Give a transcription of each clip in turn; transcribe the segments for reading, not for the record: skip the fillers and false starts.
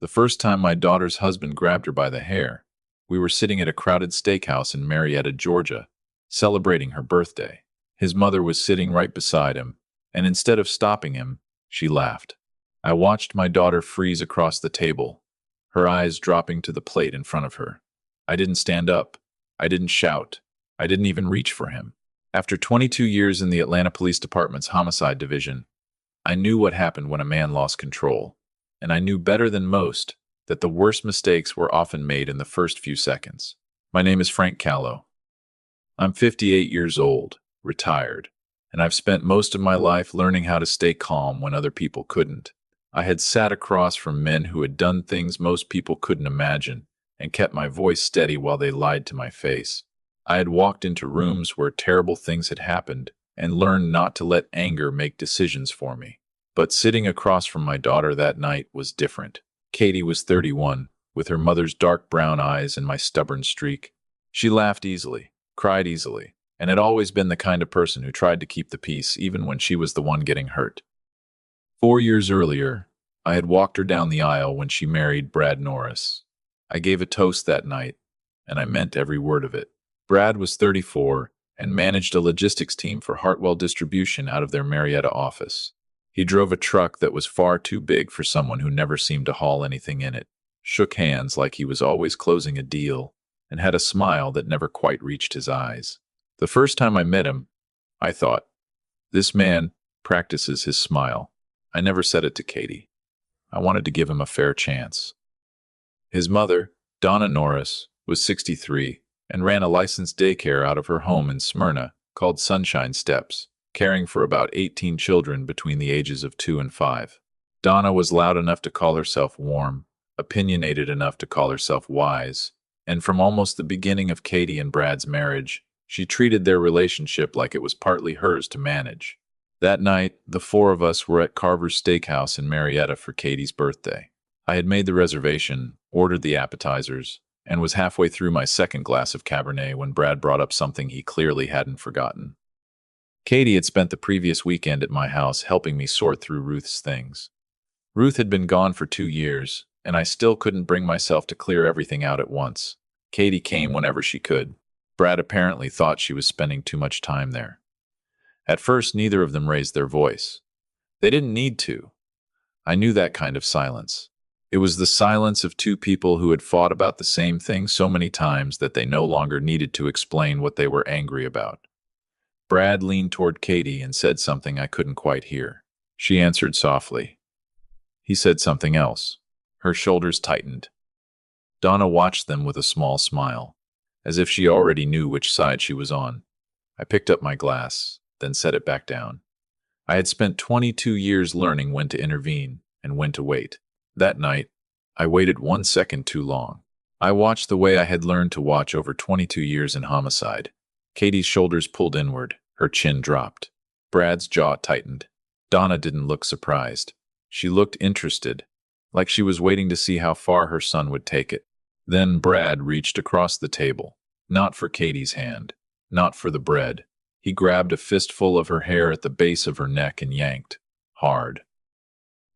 The first time my daughter's husband grabbed her by the hair, we were sitting at a crowded steakhouse in Marietta, Georgia, celebrating her birthday. His mother was sitting right beside him, and instead of stopping him, she laughed. I watched my daughter freeze across the table, her eyes dropping to the plate in front of her. I didn't stand up. I didn't shout. I didn't even reach for him. After 22 years in the Atlanta Police Department's Homicide Division, I knew what happened when a man lost control, and I knew better than most that the worst mistakes were often made in the first few seconds. My name is Frank Callow. I'm 58 years old, retired, and I've spent most of my life learning how to stay calm when other people couldn't. I had sat across from men who had done things most people couldn't imagine and kept my voice steady while they lied to my face. I had walked into rooms where terrible things had happened and learned not to let anger make decisions for me. But sitting across from my daughter that night was different. Katie was 31, with her mother's dark brown eyes and my stubborn streak. She laughed easily, cried easily, and had always been the kind of person who tried to keep the peace even when she was the one getting hurt. 4 years earlier, I had walked her down the aisle when she married Brad Norris. I gave a toast that night, and I meant every word of it. Brad was 34 and managed a logistics team for Hartwell Distribution out of their Marietta office. He drove a truck that was far too big for someone who never seemed to haul anything in it, shook hands like he was always closing a deal, and had a smile that never quite reached his eyes. The first time I met him, I thought, this man practices his smile. I never said it to Katie. I wanted to give him a fair chance. His mother, Donna Norris, was 63 and ran a licensed daycare out of her home in Smyrna called Sunshine Steps, caring for about 18 children between the ages of 2 and 5. Donna was loud enough to call herself warm, opinionated enough to call herself wise, and from almost the beginning of Katie and Brad's marriage, she treated their relationship like it was partly hers to manage. That night, the four of us were at Carver's Steakhouse in Marietta for Katie's birthday. I had made the reservation, ordered the appetizers, and was halfway through my second glass of Cabernet when Brad brought up something he clearly hadn't forgotten. Katie had spent the previous weekend at my house helping me sort through Ruth's things. Ruth had been gone for 2 years, and I still couldn't bring myself to clear everything out at once. Katie came whenever she could. Brad apparently thought she was spending too much time there. At first, neither of them raised their voice. They didn't need to. I knew that kind of silence. It was the silence of two people who had fought about the same thing so many times that they no longer needed to explain what they were angry about. Brad leaned toward Katie and said something I couldn't quite hear. She answered softly. He said something else. Her shoulders tightened. Donna watched them with a small smile, as if she already knew which side she was on. I picked up my glass, then set it back down. I had spent 22 years learning when to intervene and when to wait. That night, I waited 1 second too long. I watched the way I had learned to watch over 22 years in homicide. Katie's shoulders pulled inward, her chin dropped. Brad's jaw tightened. Donna didn't look surprised. She looked interested, like she was waiting to see how far her son would take it. Then Brad reached across the table, not for Katie's hand, not for the bread. He grabbed a fistful of her hair at the base of her neck and yanked, hard.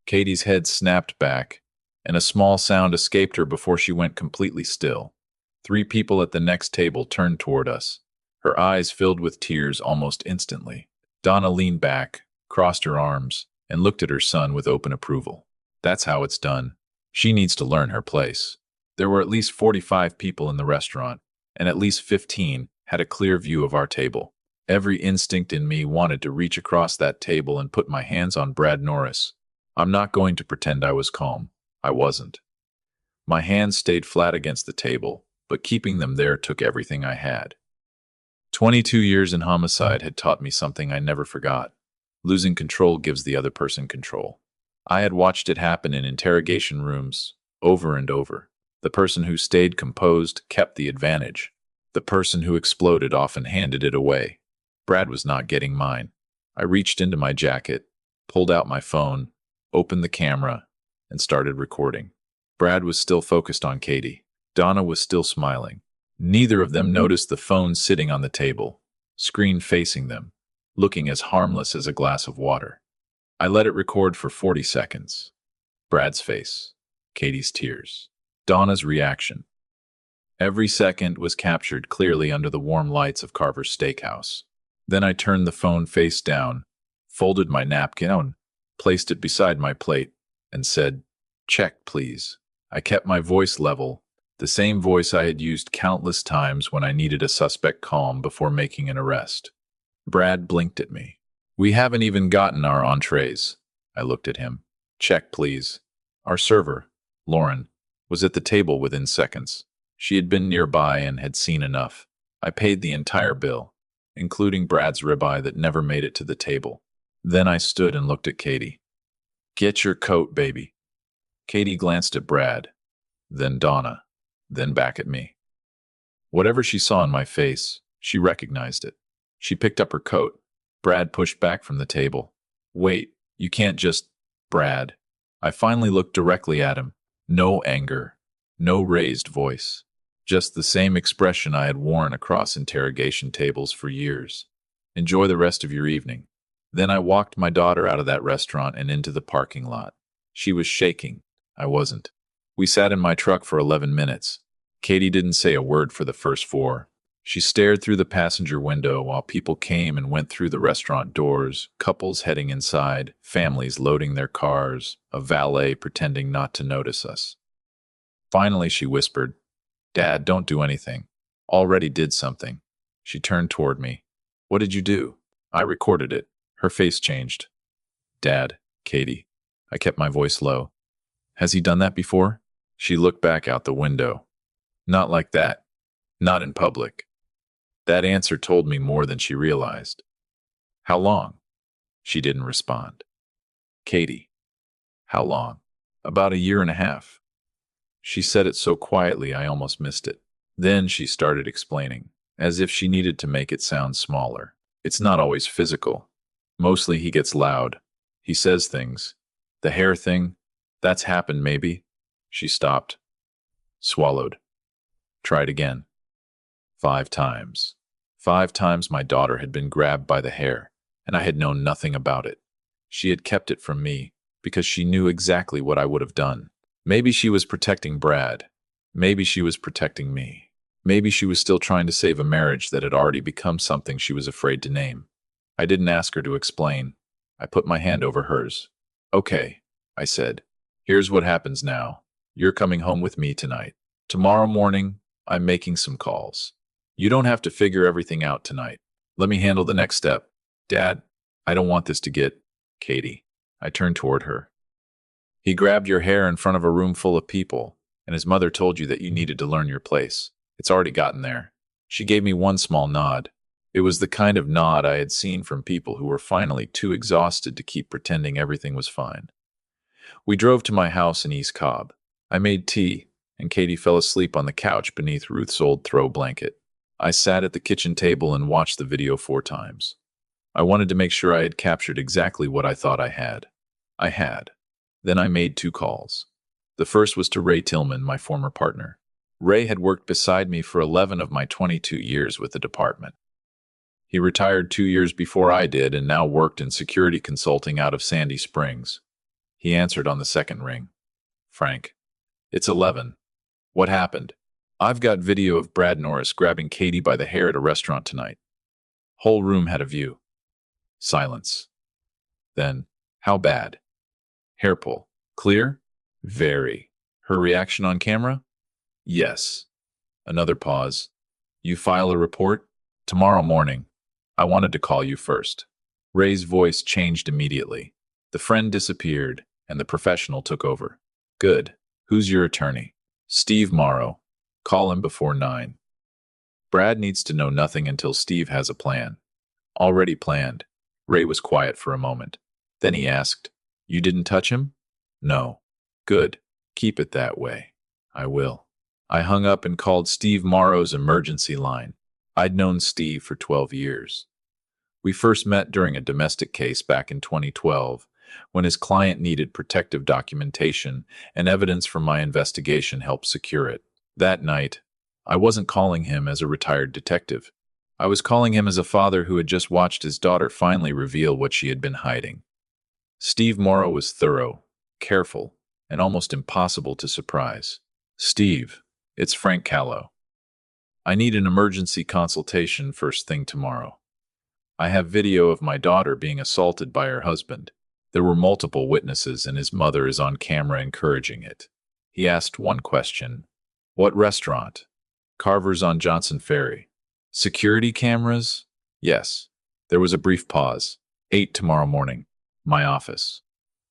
Katie's head snapped back, and a small sound escaped her before she went completely still. 3 people at the next table turned toward us, her eyes filled with tears almost instantly. Donna leaned back, crossed her arms, and looked at her son with open approval. That's how it's done. She needs to learn her place. There were at least 45 people in the restaurant, and at least 15 had a clear view of our table. Every instinct in me wanted to reach across that table and put my hands on Brad Norris. I'm not going to pretend I was calm. I wasn't. My hands stayed flat against the table, but keeping them there took everything I had. 22 years in homicide had taught me something I never forgot. Losing control gives the other person control. I had watched it happen in interrogation rooms, over and over. The person who stayed composed kept the advantage. The person who exploded often handed it away. Brad was not getting mine. I reached into my jacket, pulled out my phone, opened the camera, and started recording. Brad was still focused on Katie. Donna was still smiling. Neither of them noticed the phone sitting on the table, screen facing them, looking as harmless as a glass of water. I let it record for 40 seconds. Brad's face. Katie's tears. Donna's reaction. Every second was captured clearly under the warm lights of Carver's Steakhouse. Then I turned the phone face down, folded my napkin, placed it beside my plate, and said, "Check, please." I kept my voice level, the same voice I had used countless times when I needed a suspect calm before making an arrest. Brad blinked at me. "We haven't even gotten our entrees." I looked at him. "Check, please." Our server, Lauren, was at the table within seconds. She had been nearby and had seen enough. I paid the entire bill, including Brad's ribeye that never made it to the table. Then I stood and looked at Katie. "Get your coat, baby." Katie glanced at Brad, then Donna, then back at me. Whatever she saw in my face, she recognized it. She picked up her coat. Brad pushed back from the table. "Wait, you can't just—" "Brad." I finally looked directly at him. No anger, no raised voice. Just the same expression I had worn across interrogation tables for years. "Enjoy the rest of your evening." Then I walked my daughter out of that restaurant and into the parking lot. She was shaking. I wasn't. We sat in my truck for 11 minutes. Katie didn't say a word for the first 4. She stared through the passenger window while people came and went through the restaurant doors, couples heading inside, families loading their cars, a valet pretending not to notice us. Finally, she whispered, "Dad, don't do anything." "Already did something." She turned toward me. "What did you do?" "I recorded it." Her face changed. "Dad, Katie." I kept my voice low. "Has he done that before?" She looked back out the window. "Not like that. Not in public." That answer told me more than she realized. "How long?" She didn't respond. "Katie." "How long?" "About 1.5 years." She said it so quietly I almost missed it. Then she started explaining, as if she needed to make it sound smaller. "It's not always physical. Mostly he gets loud. He says things. The hair thing, that's happened maybe." She stopped. Swallowed. Tried again. 5 times. 5 times my daughter had been grabbed by the hair, and I had known nothing about it. She had kept it from me because she knew exactly what I would have done. Maybe she was protecting Brad. Maybe she was protecting me. Maybe she was still trying to save a marriage that had already become something she was afraid to name. I didn't ask her to explain. I put my hand over hers. "Okay," I said. "Here's what happens now. You're coming home with me tonight. Tomorrow morning, I'm making some calls. You don't have to figure everything out tonight. Let me handle the next step. Dad, I don't want this to get—" "Katie." I turned toward her. "He grabbed your hair in front of a room full of people, and his mother told you that you needed to learn your place. It's already gotten there." She gave me one small nod. It was the kind of nod I had seen from people who were finally too exhausted to keep pretending everything was fine. We drove to my house in East Cobb. I made tea, and Katie fell asleep on the couch beneath Ruth's old throw blanket. I sat at the kitchen table and watched the video 4 times. I wanted to make sure I had captured exactly what I thought I had. I had. Then I made 2 calls. The first was to Ray Tillman, my former partner. Ray had worked beside me for 11 of my 22 years with the department. He retired 2 years before I did and now worked in security consulting out of Sandy Springs. He answered on the second ring. "Frank, it's 11. What happened?" "I've got video of Brad Norris grabbing Katie by the hair at a restaurant tonight." Whole room had a view. Silence. Then, "How bad?" "Hair pull. Clear?" "Very." "Her reaction on camera?" "Yes." Another pause. "You file a report?" "Tomorrow morning. I wanted to call you first." Ray's voice changed immediately. The friend disappeared, and the professional took over. "Good. Who's your attorney?" "Steve Morrow. Call him before 9. Brad needs to know nothing until Steve has a plan." "Already planned." Ray was quiet for a moment. Then he asked, "You didn't touch him?" "No." "Good. Keep it that way." "I will." I hung up and called Steve Morrow's emergency line. I'd known Steve for 12 years. We first met during a domestic case back in 2012, when his client needed protective documentation and evidence from my investigation helped secure it. That night, I wasn't calling him as a retired detective. I was calling him as a father who had just watched his daughter finally reveal what she had been hiding. Steve Morrow was thorough, careful, and almost impossible to surprise. Steve, it's Frank Callow. I need an emergency consultation first thing tomorrow. I have video of my daughter being assaulted by her husband. There were multiple witnesses, and his mother is on camera encouraging it. He asked one question. What restaurant? Carver's on Johnson Ferry. Security cameras? Yes. There was a brief pause. 8 tomorrow morning. My office.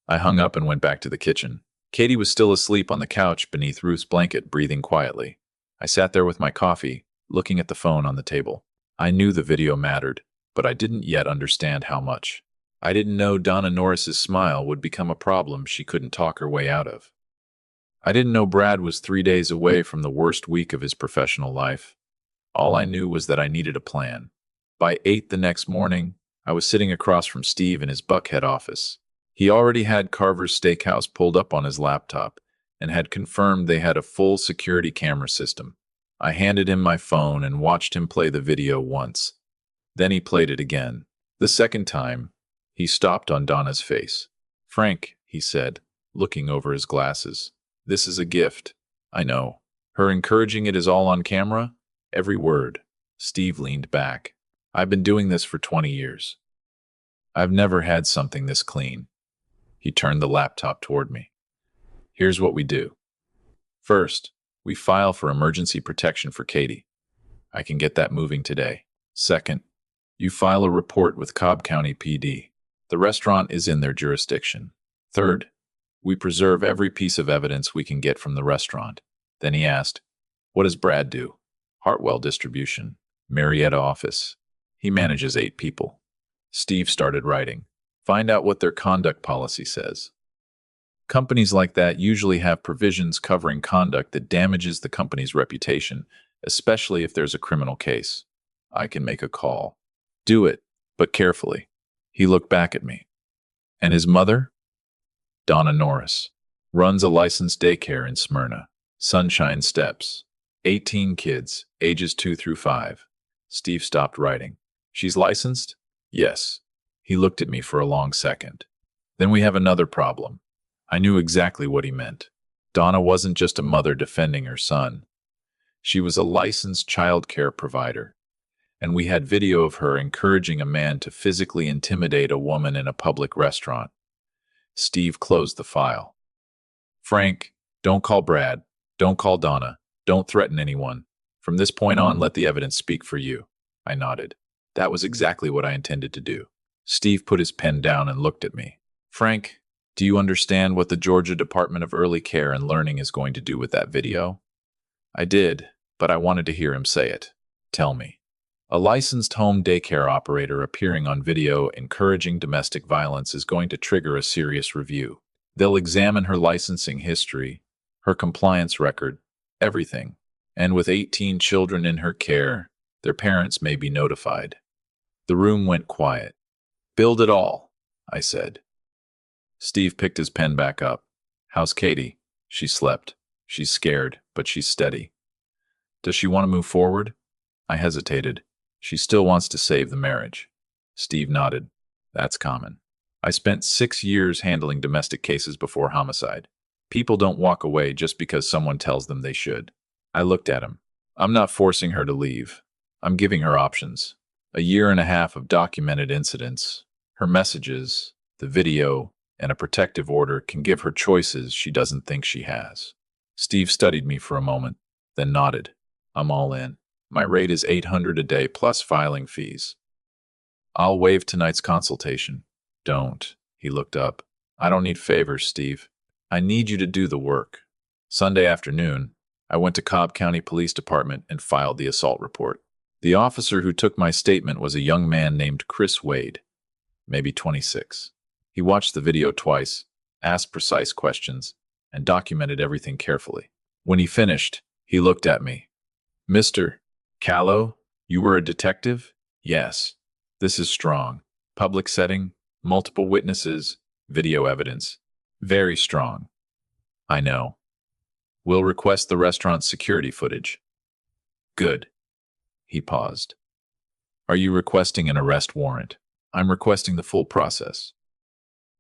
I hung up and went back to the kitchen. Katie was still asleep on the couch beneath Ruth's blanket, breathing quietly. I sat there with my coffee, looking at the phone on the table. I knew the video mattered, but I didn't yet understand how much. I didn't know Donna Norris's smile would become a problem she couldn't talk her way out of. I didn't know Brad was 3 days away from the worst week of his professional life. All I knew was that I needed a plan. By 8 the next morning, I was sitting across from Steve in his Buckhead office. He already had Carver's Steakhouse pulled up on his laptop and had confirmed they had a full security camera system. I handed him my phone and watched him play the video once. Then he played it again. The second time, he stopped on Donna's face. Frank, he said, looking over his glasses. This is a gift. I know. Her encouraging it is all on camera? Every word. Steve leaned back. I've been doing this for 20 years. I've never had something this clean. He turned the laptop toward me. Here's what we do. First, we file for emergency protection for Katie. I can get that moving today. Second, you file a report with Cobb County PD. The restaurant is in their jurisdiction. Third, we preserve every piece of evidence we can get from the restaurant. Then he asked, what does Brad do? Hartwell Distribution, Marietta office. He manages 8 people. Steve started writing. Find out what their conduct policy says. Companies like that usually have provisions covering conduct that damages the company's reputation, especially if there's a criminal case. I can make a call. Do it, but carefully. He looked back at me. And his mother? Donna Norris. Runs a licensed daycare in Smyrna. Sunshine Steps. 18 kids, ages 2 through 5. Steve stopped writing. She's licensed? Yes. He looked at me for a long second. Then we have another problem. I knew exactly what he meant. Donna wasn't just a mother defending her son. She was a licensed child care provider. And we had video of her encouraging a man to physically intimidate a woman in a public restaurant. Steve closed the file. Frank, don't call Brad. Don't call Donna. Don't threaten anyone. From this point on, let the evidence speak for you. I nodded. That was exactly what I intended to do. Steve put his pen down and looked at me. Frank, do you understand what the Georgia Department of Early Care and Learning is going to do with that video? I did, but I wanted to hear him say it. Tell me. A licensed home daycare operator appearing on video encouraging domestic violence is going to trigger a serious review. They'll examine her licensing history, her compliance record, everything. And with 18 children in her care, their parents may be notified. The room went quiet. Build it all, I said. Steve picked his pen back up. How's Katie? She slept. She's scared, but she's steady. Does she want to move forward? I hesitated. She still wants to save the marriage. Steve nodded. That's common. I spent 6 years handling domestic cases before homicide. People don't walk away just because someone tells them they should. I looked at him. I'm not forcing her to leave. I'm giving her options. A 1.5 years of documented incidents, her messages, the video, and a protective order can give her choices she doesn't think she has. Steve studied me for a moment, then nodded. I'm all in. My rate is $800 a day plus filing fees. I'll waive tonight's consultation. Don't. He looked up. I don't need favors, Steve. I need you to do the work. Sunday afternoon, I went to Cobb County Police Department and filed the assault report. The officer who took my statement was a young man named Chris Wade, maybe 26. He watched the video twice, asked precise questions, and documented everything carefully. When he finished, he looked at me. Mr. Callow, you were a detective? Yes. This is strong. Public setting, multiple witnesses, video evidence. Very strong. I know. We'll request the restaurant's security footage. Good. He paused. Are you requesting an arrest warrant? I'm requesting the full process.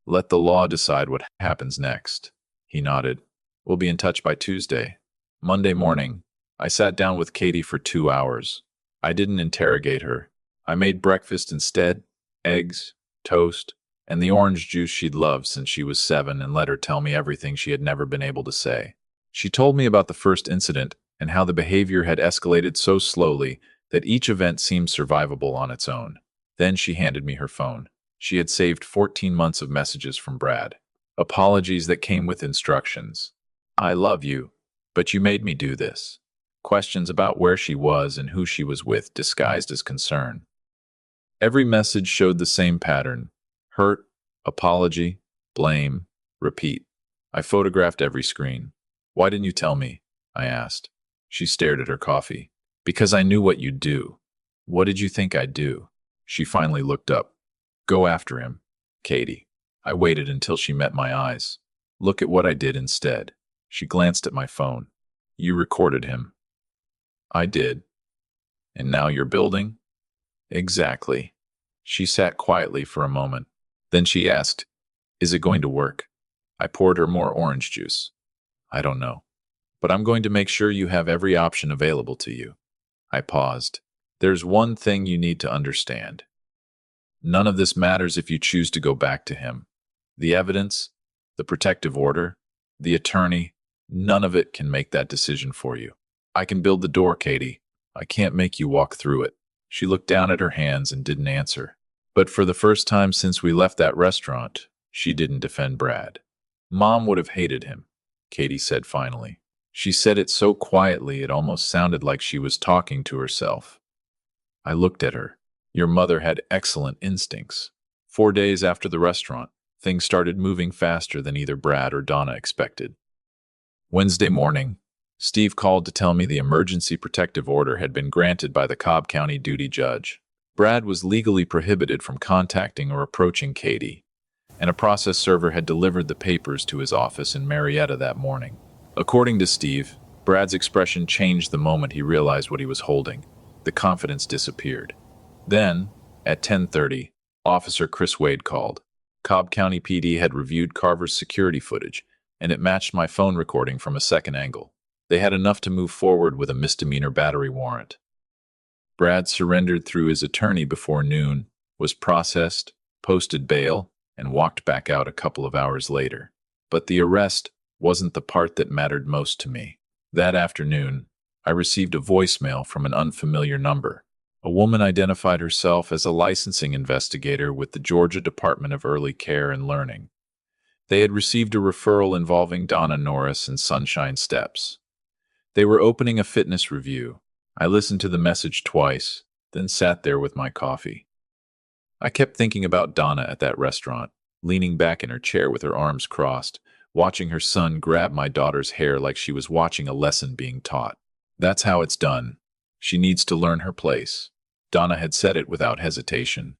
Let the law decide what happens next. He nodded. We'll be in touch by Tuesday. Monday morning, I sat down with Katie for 2 hours. I didn't interrogate her. I made breakfast instead, eggs, toast, and the orange juice she'd loved since she was 7, and let her tell me everything she had never been able to say. She told me about the first incident and how the behavior had escalated so slowly that each event seemed survivable on its own. Then she handed me her phone. She had saved 14 months of messages from Brad. Apologies that came with instructions. I love you, but you made me do this. Questions about where she was and who she was with disguised as concern. Every message showed the same pattern: hurt, apology, blame, repeat. I photographed every screen. Why didn't you tell me? I asked. She stared at her coffee. Because I knew what you'd do. What did you think I'd do? She finally looked up. Go after him, Katie. I waited until she met my eyes. Look at what I did instead. She glanced at my phone. You recorded him. I did. And now you're building? Exactly. She sat quietly for a moment. Then she asked, is it going to work? I poured her more orange juice. I don't know. But I'm going to make sure you have every option available to you. I paused. There's one thing you need to understand. None of this matters if you choose to go back to him. The evidence, the protective order, the attorney, none of it can make that decision for you. I can build the door, Katie. I can't make you walk through it. She looked down at her hands and didn't answer. But for the first time since we left that restaurant, she didn't defend Brad. Mom would have hated him, Katie said finally. She said it so quietly it almost sounded like she was talking to herself. I looked at her. Your mother had excellent instincts. 4 days after the restaurant, things started moving faster than either Brad or Donna expected. Wednesday morning, Steve called to tell me the emergency protective order had been granted by the Cobb County duty judge. Brad was legally prohibited from contacting or approaching Katie, and a process server had delivered the papers to his office in Marietta that morning. According to Steve, Brad's expression changed the moment he realized what he was holding. The confidence disappeared. Then, at 10:30, Officer Chris Wade called. Cobb County PD had reviewed Carver's security footage, and it matched my phone recording from a second angle. They had enough to move forward with a misdemeanor battery warrant. Brad surrendered through his attorney before noon, was processed, posted bail, and walked back out a couple of hours later. But the arrest wasn't the part that mattered most to me. That afternoon, I received a voicemail from an unfamiliar number. A woman identified herself as a licensing investigator with the Georgia Department of Early Care and Learning. They had received a referral involving Donna Norris and Sunshine Steps. They were opening a fitness review. I listened to the message twice, then sat there with my coffee. I kept thinking about Donna at that restaurant, leaning back in her chair with her arms crossed, watching her son grab my daughter's hair like she was watching a lesson being taught. That's how it's done. She needs to learn her place. Donna had said it without hesitation.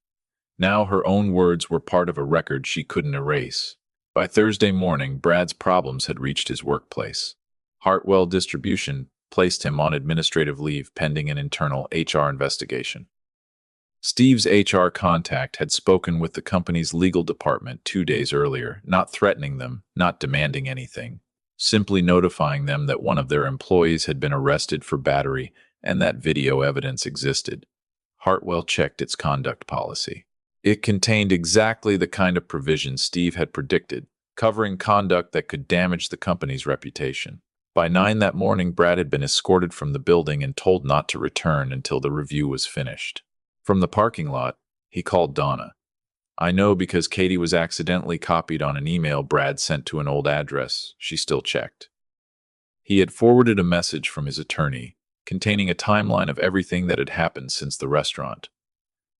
Now her own words were part of a record she couldn't erase. By Thursday morning, Brad's problems had reached his workplace. Hartwell Distribution placed him on administrative leave pending an internal HR investigation. Steve's HR contact had spoken with the company's legal department 2 days earlier, not threatening them, not demanding anything, simply notifying them that one of their employees had been arrested for battery and that video evidence existed. Hartwell checked its conduct policy. It contained exactly the kind of provision Steve had predicted, covering conduct that could damage the company's reputation. By 9 that morning, Brad had been escorted from the building and told not to return until the review was finished. From the parking lot, he called Donna. I know because Katie was accidentally copied on an email Brad sent to an old address she still checked. He had forwarded a message from his attorney, containing a timeline of everything that had happened since the restaurant.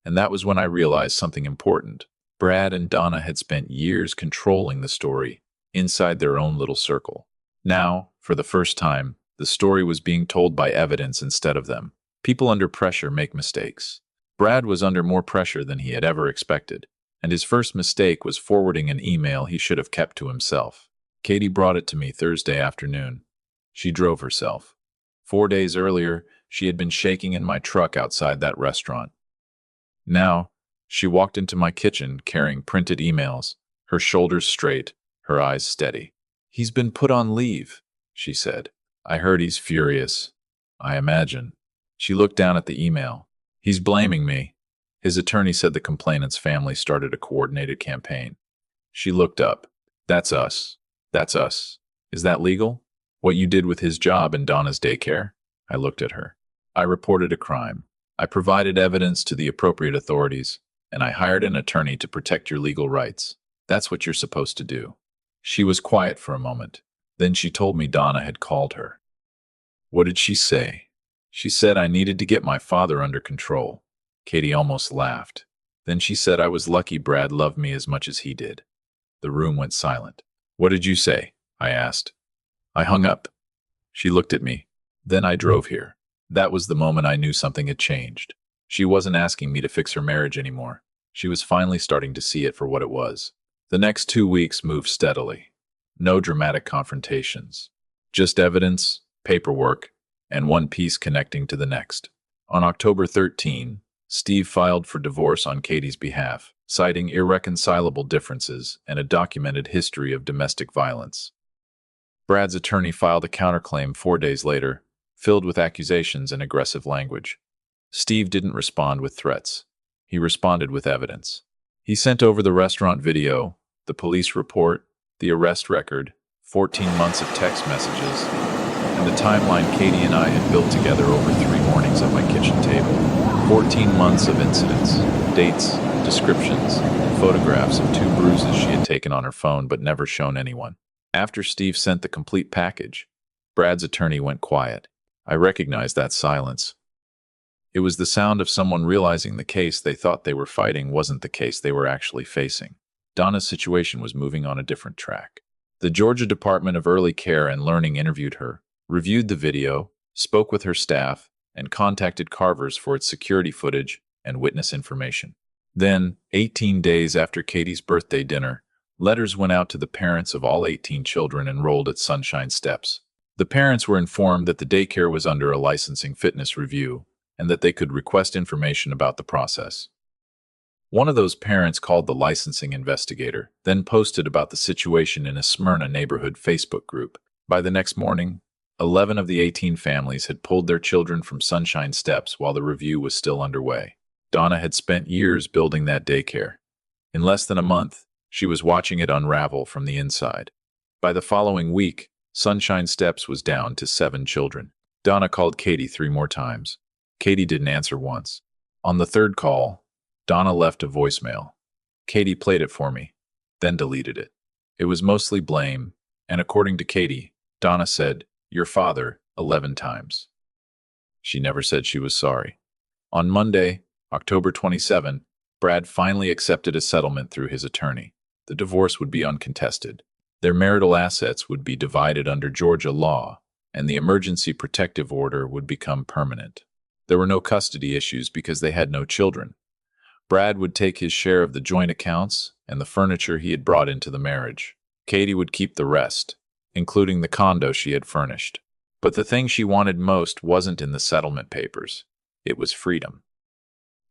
And that was when I realized something important. Brad and Donna had spent years controlling the story, inside their own little circle. Now, for the first time, the story was being told by evidence instead of them. People under pressure make mistakes. Brad was under more pressure than he had ever expected, and his first mistake was forwarding an email he should have kept to himself. Katie brought it to me Thursday afternoon. She drove herself. 4 days earlier, she had been shaking in my truck outside that restaurant. Now, she walked into my kitchen carrying printed emails, her shoulders straight, her eyes steady. He's been put on leave, she said. I heard he's furious. I imagine. She looked down at the email. He's blaming me. His attorney said the complainant's family started a coordinated campaign. She looked up. That's us. That's us. Is that legal? What you did with his job in Donna's daycare? I looked at her. I reported a crime. I provided evidence to the appropriate authorities, and I hired an attorney to protect your legal rights. That's what you're supposed to do. She was quiet for a moment. Then she told me Donna had called her. What did she say? She said I needed to get my father under control. Katie almost laughed. Then she said I was lucky Brad loved me as much as he did. The room went silent. What did you say? I asked. I hung up. She looked at me. Then I drove here. That was the moment I knew something had changed. She wasn't asking me to fix her marriage anymore. She was finally starting to see it for what it was. The next 2 weeks moved steadily. No dramatic confrontations. Just evidence, paperwork, and one piece connecting to the next. On October 13, Steve filed for divorce on Katie's behalf, citing irreconcilable differences and a documented history of domestic violence. Brad's attorney filed a counterclaim 4 days later, filled with accusations and aggressive language. Steve didn't respond with threats. He responded with evidence. He sent over the restaurant video, the police report, the arrest record, 14 months of text messages, and the timeline Katie and I had built together over 3 mornings at my kitchen table. 14 months of incidents, dates, descriptions, and photographs of 2 bruises she had taken on her phone but never shown anyone. After Steve sent the complete package, Brad's attorney went quiet. I recognized that silence. It was the sound of someone realizing the case they thought they were fighting wasn't the case they were actually facing. Donna's situation was moving on a different track. The Georgia Department of Early Care and Learning interviewed her, reviewed the video, spoke with her staff, and contacted Carver's for its security footage and witness information. Then, 18 days after Katie's birthday dinner, letters went out to the parents of all 18 children enrolled at Sunshine Steps. The parents were informed that the daycare was under a licensing fitness review and that they could request information about the process. One of those parents called the licensing investigator, then posted about the situation in a Smyrna neighborhood Facebook group. By the next morning, 11 of the 18 families had pulled their children from Sunshine Steps while the review was still underway. Donna had spent years building that daycare. In less than a month, she was watching it unravel from the inside. By the following week, Sunshine Steps was down to 7 children. Donna called Katie 3 more times. Katie didn't answer once. On the 3rd call, Donna left a voicemail. Katie played it for me, then deleted it. It was mostly blame, and according to Katie, Donna said, "Your father," 11 times. She never said she was sorry. On Monday, October 27, Brad finally accepted a settlement through his attorney. The divorce would be uncontested. Their marital assets would be divided under Georgia law, and the emergency protective order would become permanent. There were no custody issues because they had no children. Brad would take his share of the joint accounts and the furniture he had brought into the marriage. Katie would keep the rest, including the condo she had furnished. But the thing she wanted most wasn't in the settlement papers. It was freedom.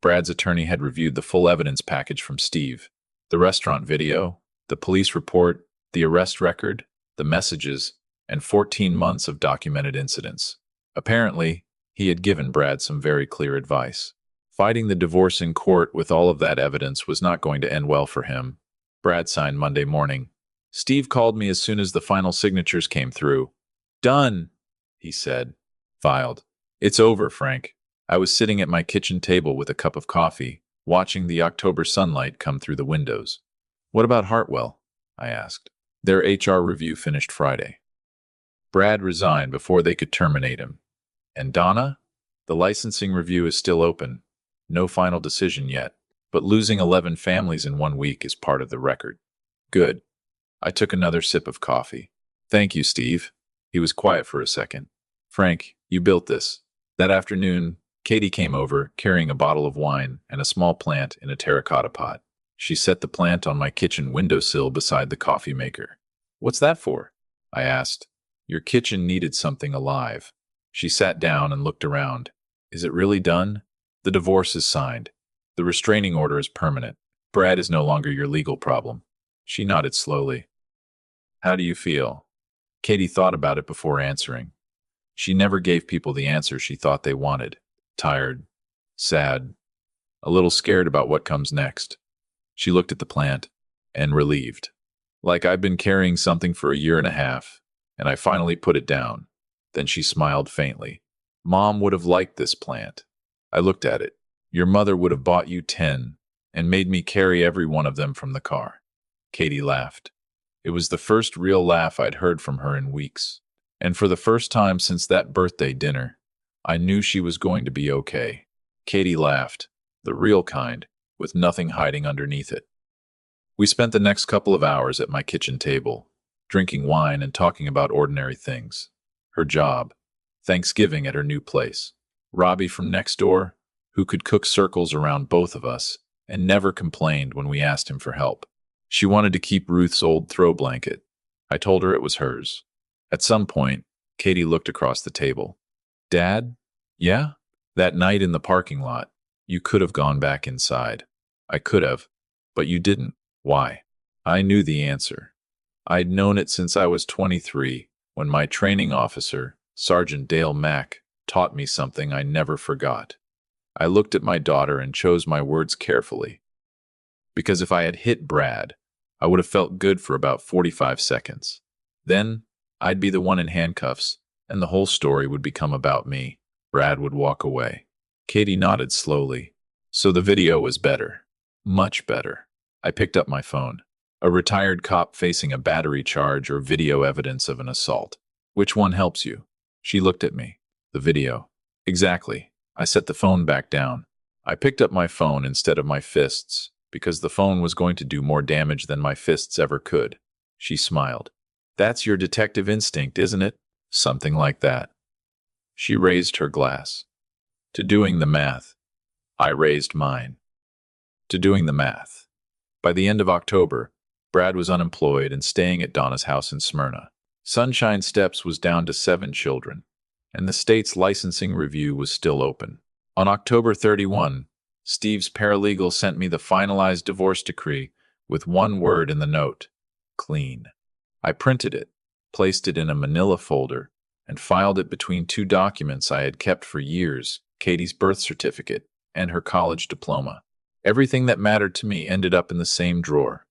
Brad's attorney had reviewed the full evidence package from Steve: the restaurant video, the police report, the arrest record, the messages, and 14 months of documented incidents. Apparently, he had given Brad some very clear advice. Fighting the divorce in court with all of that evidence was not going to end well for him. Brad signed Monday morning. Steve called me as soon as the final signatures came through. "Done," he said. Filed. "It's over, Frank." I was sitting at my kitchen table with a cup of coffee, watching the October sunlight come through the windows. "What about Hartwell?" I asked. Their HR review finished Friday. Brad resigned before they could terminate him. And Donna? The licensing review is still open. No final decision yet, but losing 11 families in 1 week is part of the record. Good. I took another sip of coffee. "Thank you, Steve." He was quiet for a second. "Frank, you built this." That afternoon, Katie came over, carrying a bottle of wine and a small plant in a terracotta pot. She set the plant on my kitchen windowsill beside the coffee maker. "What's that for?" I asked. "Your kitchen needed something alive." She sat down and looked around. "Is it really done?" "The divorce is signed. The restraining order is permanent. Brad is no longer your legal problem." She nodded slowly. "How do you feel?" Katie thought about it before answering. She never gave people the answer she thought they wanted. Tired, sad, a little scared about what comes next. She looked at the plant and relieved. Like I'd been carrying something for a year and a half, and I finally put it down. Then she smiled faintly. Mom would have liked this plant. I looked at it. Your mother would have bought you 10 and made me carry every one of them from the car. Katie laughed. It was the first real laugh I'd heard from her in weeks. And for the first time since that birthday dinner, I knew she was going to be okay. Katie laughed, the real kind, with nothing hiding underneath it. We spent the next couple of hours at my kitchen table, drinking wine and talking about ordinary things. Her job, Thanksgiving at her new place, Robbie from next door, who could cook circles around both of us and never complained when we asked him for help. She wanted to keep Ruth's old throw blanket. I told her it was hers. At some point, Katie looked across the table. Dad? Yeah? That night in the parking lot, you could have gone back inside. I could have, but you didn't. Why? I knew the answer. I'd known it since I was 23, when my training officer, Sergeant Dale Mack, taught me something I never forgot. I looked at my daughter and chose my words carefully. Because if I had hit Brad, I would have felt good for about 45 seconds. Then, I'd be the one in handcuffs, and the whole story would become about me. Brad would walk away. Katie nodded slowly. So the video was better. Much better. I picked up my phone. A retired cop facing a battery charge or video evidence of an assault. Which one helps you? She looked at me. The video. Exactly. I set the phone back down. I picked up my phone instead of my fists, because the phone was going to do more damage than my fists ever could. She smiled. That's your detective instinct, isn't it? Something like that. She raised her glass. To doing the math. I raised mine. To doing the math. By the end of October, Brad was unemployed and staying at Donna's house in Smyrna. Sunshine Steps was down to 7 children, and the state's licensing review was still open. On October 31, Steve's paralegal sent me the finalized divorce decree with one word in the note: clean. I printed it, placed it in a manila folder, and filed it between 2 documents I had kept for years, Katie's birth certificate and her college diploma. Everything that mattered to me ended up in the same drawer.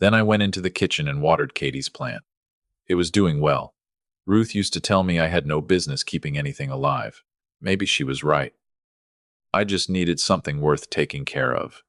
Then I went into the kitchen and watered Katie's plant. It was doing well. Ruth used to tell me I had no business keeping anything alive. Maybe she was right. I just needed something worth taking care of.